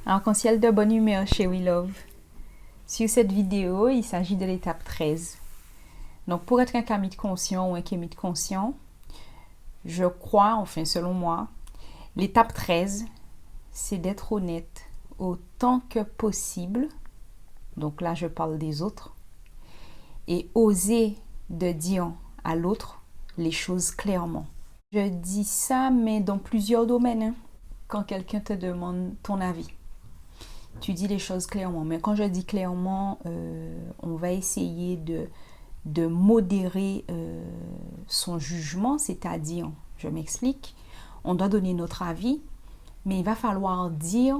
Arc-en-ciel de bonne humeur chez We Love. Sur cette vidéo, il s'agit de l'étape 13. Donc, pour être un kamite conscient ou un kémite conscient, je crois, enfin selon moi, l'étape 13, c'est d'être honnête autant que possible. Donc là, je parle des autres. Et oser de dire à l'autre les choses clairement. Je dis ça, mais dans plusieurs domaines. Quand quelqu'un te demande ton avis, tu dis les choses clairement. Mais quand je dis clairement, on va essayer de modérer son jugement, c'est-à-dire, je m'explique, on doit donner notre avis, mais il va falloir dire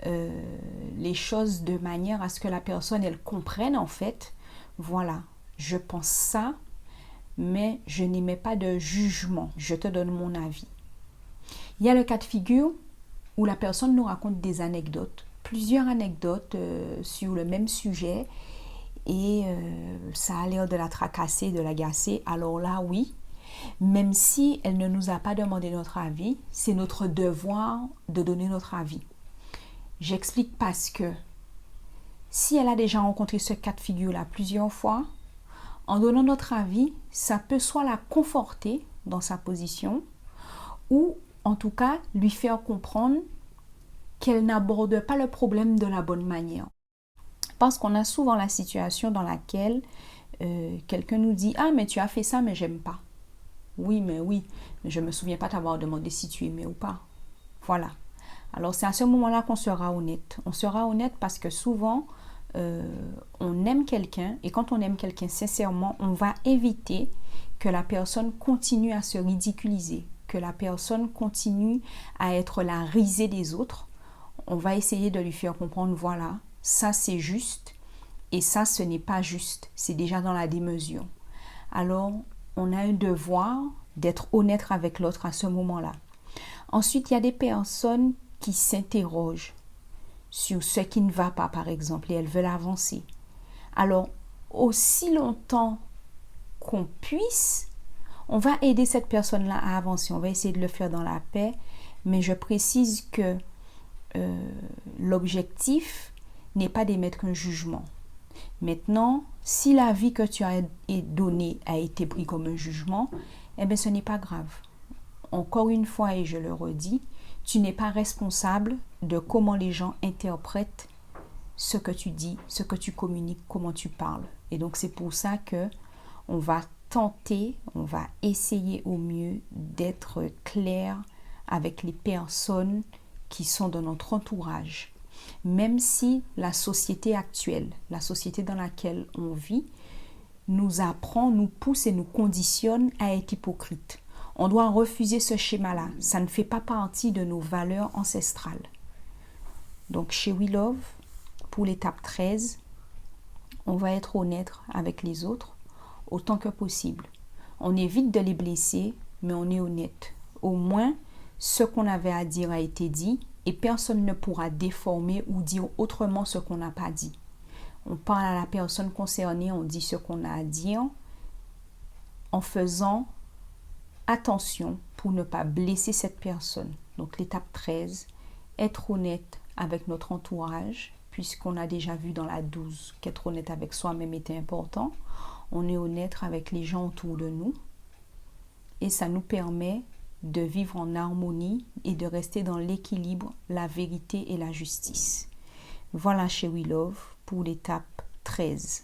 les choses de manière à ce que la personne, elle comprenne en fait, voilà, je pense ça, mais je n'émets pas de jugement, je te donne mon avis. Il y a le cas de figure où la personne nous raconte des anecdotes, plusieurs anecdotes sur le même sujet, et ça a l'air de la tracasser, de l'agacer. Alors là, oui, même si elle ne nous a pas demandé notre avis, c'est notre devoir de donner notre avis. J'explique parce que si elle a déjà rencontré ce cas de figure-là plusieurs fois, en donnant notre avis, ça peut soit la conforter dans sa position ou en tout cas lui faire comprendre qu'elle n'aborde pas le problème de la bonne manière. Parce qu'on a souvent la situation dans laquelle quelqu'un nous dit « Ah, mais tu as fait ça, mais j'aime pas. » Oui, mais je ne me souviens pas t'avoir demandé si tu aimais ou pas. Voilà. Alors, c'est à ce moment-là qu'on sera honnête. On sera honnête parce que souvent, on aime quelqu'un et quand on aime quelqu'un sincèrement, on va éviter que la personne continue à se ridiculiser, que la personne continue à être la risée des autres. On va essayer de lui faire comprendre, voilà, ça c'est juste et ça ce n'est pas juste, c'est déjà dans la démesure. Alors, on a un devoir d'être honnête avec l'autre à ce moment-là. Ensuite, il y a des personnes qui s'interrogent sur ce qui ne va pas, par exemple, et elles veulent avancer. Alors, aussi longtemps qu'on puisse, on va aider cette personne-là à avancer. On va essayer de le faire dans la paix, mais je précise que l'objectif n'est pas d'émettre un jugement. Maintenant, si l'avis que tu as donné a été pris comme un jugement, eh bien, ce n'est pas grave. Encore une fois, et je le redis, tu n'es pas responsable de comment les gens interprètent ce que tu dis, ce que tu communiques, comment tu parles. Et donc, c'est pour ça que on va tenter, on va essayer au mieux d'être clair avec les personnes qui sont dans notre entourage. Même si la société actuelle, la société dans laquelle on vit, nous apprend, nous pousse et nous conditionne à être hypocrite. On doit refuser ce schéma-là. Ça ne fait pas partie de nos valeurs ancestrales. Donc, chez We Love, pour l'étape 13, on va être honnête avec les autres autant que possible. On évite de les blesser, mais on est honnête. Au moins, ce qu'on avait à dire a été dit et personne ne pourra déformer ou dire autrement ce qu'on n'a pas dit. On parle à la personne concernée, on dit ce qu'on a à dire en faisant attention pour ne pas blesser cette personne. Donc l'étape 13, être honnête avec notre entourage, puisqu'on a déjà vu dans la 12 qu'être honnête avec soi-même était important. On est honnête avec les gens autour de nous et ça nous permet de vivre en harmonie et de rester dans l'équilibre, la vérité et la justice. Voilà chez We Love pour l'étape 13.